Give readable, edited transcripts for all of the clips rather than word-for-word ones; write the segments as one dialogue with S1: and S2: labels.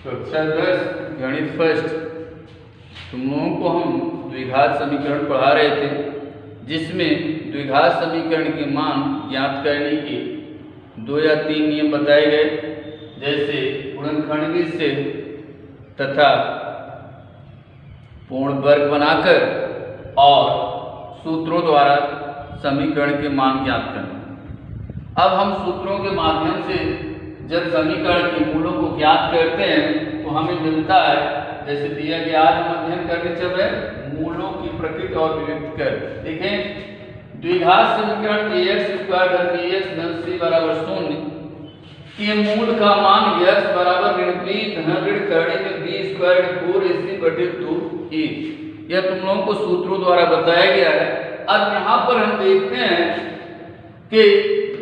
S1: कक्षा 10 गणित फर्स्ट तुम लोगों को हम द्विघात समीकरण पढ़ा रहे थे, जिसमें द्विघात समीकरण के मान ज्ञात करने के 2 या 3 नियम बताए गए, जैसे गुणनखंड से तथा पूर्ण वर्ग बनाकर और सूत्रों द्वारा समीकरण के मान ज्ञात करना। अब हम सूत्रों के माध्यम से जब समीकरण के मूलों को ज्ञात करते हैं तो हमें मिलता है, जैसे दिया गया, आज हम अध्ययन करने चल रहे मूलों की प्रकृति और विविक्त कर। देखें, द्विघात समीकरण ax² bx धन c बराबर 0 के मूल का मान x बराबर ऋण b धन ऋण कड़ी में b² 4ac बटे 2a, यह तुम लोगों को सूत्रों द्वारा बताया गया है। अब यहाँ पर हम देखते हैं कि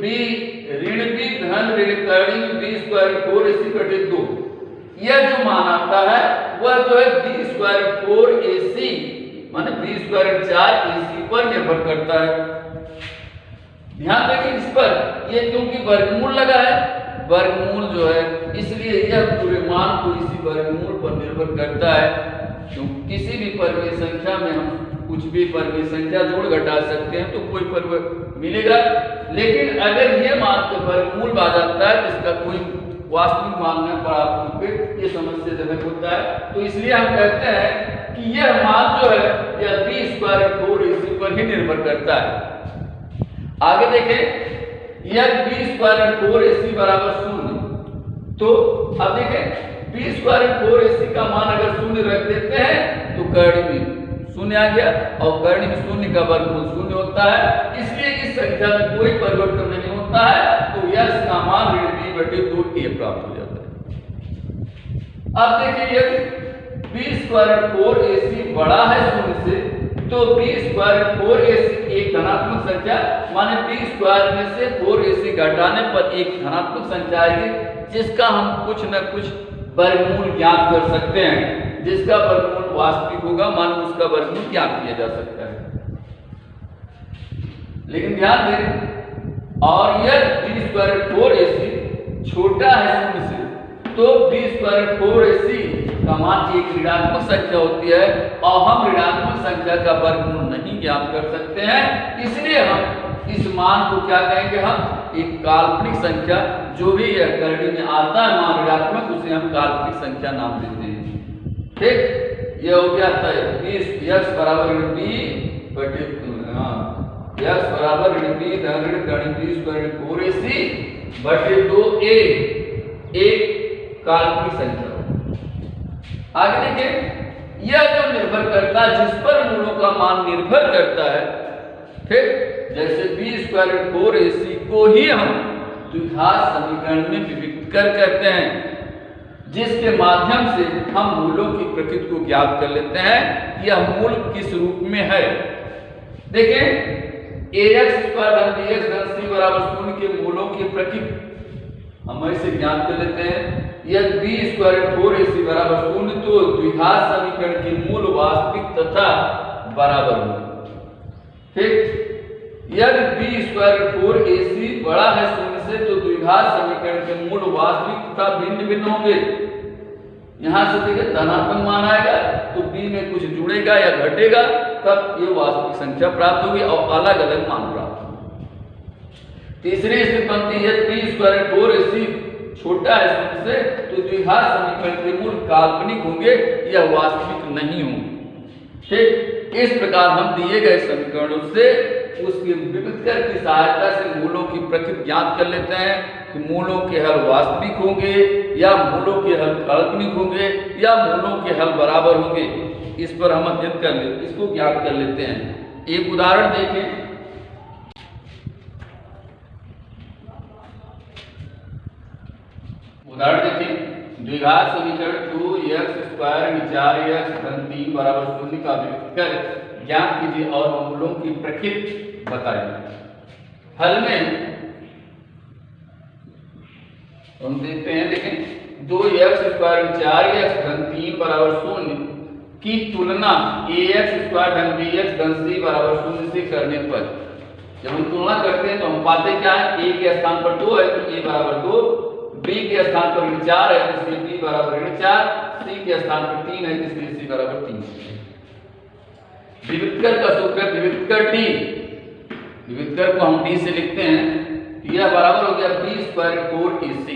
S1: b ऋण b धन ऋण कड़ी में b² 4ac बटे 2, यह जो मान आता है वह जो है b² 4ac माने b² 4ac पर निर्भर करता है। ध्यान देंगे इस पर, ये क्योंकि वर्गमूल लगा है, वर्गमूल जो है इसलिए यह पूरे मान को इसी वर्गमूल पर निर्भर करता है। तो किसी भी परिमेय संख्या में हम कुछ भी परिमेय संख्या जोड़ घटा सकते हैं तो कोई परिमेय मिलेगा, लेकिन अगर ये मान का वर्गमूल आ जाता है तो इसका कोई वास्तविक मान न प्राप्त होकर ये समस्याजनक होता है। तो इसलिए हम कहते हैं कि यह मान जो है यह b² 4ac पर ही निर्भर करता है। आगे देखें, यह b² 4ac बराबर 0, तो अब देखें b² 4ac का मान अगर 0 रख देते हैं तो कर्ण में 0 आ गया और कर्ण में 0 का वर्गमूल 0 होता है, इसलिए इस संख्या में कोई परिवर्तन नहीं होता है, तो यह का मान ऋण b बटे 2a प्राप्त हो जाता है। अब देखिए, यदि b² 4ac बड़ा है 0 से तो b² 4ac एक धनात्मक संख्या माने b² में से 4ac घटाने पर एक धनात्मक संख्या आएगी, जिसका हम कुछ न कुछ वर्गमूल ज्ञात कर सकते हैं। जिसका वर्गमूल वास्तविक होगा मान उसका वर्गमूल ज्ञात किया जा सकता है। लेकिन ध्यान दें, और यह b² 4ac छोटा है 0 से तो b² 4ac का मान एक ऋणात्मक संख्या होती है और हम ऋणात्मक संख्या का वर्गमूल नहीं ज्ञात कर सकते हैं, इसलिए हम इस मान को क्या कहेंगे, हम एक काल्पनिक संख्या जो भी यह करनी में आता है मान ऋणात्मक, उसे हम काल्पनिक संख्या नाम देते हैं। ठीक, यह हो गया x बराबर ऋण b बटे x बराबर ऋण b धन ऋण कड़ी b² 4ac बटे 2a एक काल्पनिक संख्या। आगे देखें, यह जो निर्भर करता है, जिस पर मूलों का मान निर्भर करता है, ठीक, जैसे b² 4ac को ही हम द्विघात समीकरण में विविक्त कर कहते हैं, जिसके माध्यम से हम मूलों की प्रकृति को ज्ञात कर लेते हैं कि यह मूल किस रूप में है। देखें, ax² bx धन c बराबर 0 के मूलों की प्रकृति हम ऐसे ज्ञात कर लेते हैं। यदि b² 4ac बराबर 0 तो द्विघात समीकरण के मूल वास्तविक तथा बराबर होंगे। ठीक, यदि b² 4ac बड़ा है 0 से तो द्विघात समीकरण के मूल वास्तविक तथा भिन्न भिन्न होंगे। यहाँ से देखिए धनात्मक मान आएगा तो b में कुछ जुड़ेगा या घटेगा, तब ये वास्तविक संख्या प्राप्त होगी और अलग अलग मान प्राप्त होंगे। तीसरी स्थिति बनती है b² 4ac छोटा है 0 से तो द्विघात समीकरण के मूल काल्पनिक होंगे, यह वास्तविक नहीं होंगे। ठीक, इस प्रकार हम दिए गए समीकरणों से उसके विविक्त कर की सहायता से मूलों की प्रकृति ज्ञात कर लेते हैं कि मूलों के हल वास्तविक होंगे या मूलों के हल काल्पनिक होंगे या मूलों के हल बराबर होंगे। इस पर हम अध्ययन कर लेते, इसको ज्ञात कर लेते हैं। एक उदाहरण देखें, द्विघात समीकरण 2x² 4x धन 3 बराबर 0 का विविक्त कर ज्ञात कीजिए और मूलों की प्रकृति बताइए। हल में हम देखते हैं, देखें 2x² 4x धन 3 बराबर 0 की तुलना ax² धन bx धन c बराबर 0 से करने पर जब हम तुलना करते हैं तो हम पाते क्या है, a के स्थान पर 2 है तो a बराबर 2, b के स्थान पर ऋण 4 है, इसलिए b बराबर ऋण 4, c के स्थान पर 3 है, इसलिए c बराबर 3। विविधकर का सूत्र है विविधकर t, विविधकर को हम t से लिखते हैं, यह बराबर हो गया b स्क्वायर 4ac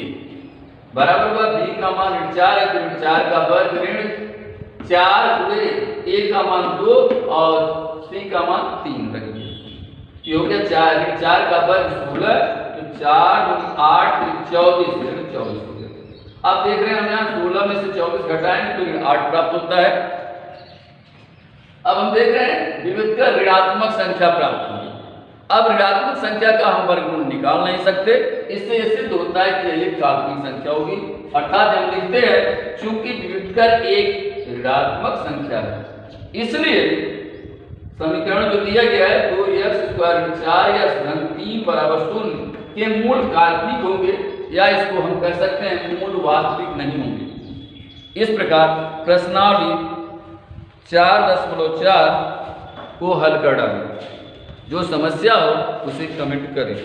S1: बराबर हुआ b का मान ऋण 4 है, तो ऋण 4 का वर्ग ऋण 4 गुणे a का मान 2 और c का मान 3 रखिए। ये हो गया 4 ऋण 4 का वर्ग 16, तो 4 गुणे 8 24 ऋण 24 हो गया। अब देख रहे हैं हम यहाँ 16 में से 24 घटाएंगे तो ऋण 8 प्राप्त होता है। अब हम देख रहे हैं विविधकर ऋणात्मक संख्या प्राप्त होगी। अब ऋणात्मक संख्या का हम वर्गमूल निकाल नहीं सकते, इससे यह सिद्ध होता है कि यह काल्पनिक संख्या होगी, अर्थात हम लिखते हैं चूंकि विविधकर एक ऋणात्मक संख्या है, इसलिए समीकरण जो दिया गया है 2x स्क्वायर 4x धन 3 बराबर 0 के मूल काल्पनिक होंगे, या इसको हम कह सकते हैं मूल वास्तविक नहीं होंगे। इस प्रकार प्रश्नावली 4.4 को हल कर डालें। जो समस्या हो उसे कमेंट करें।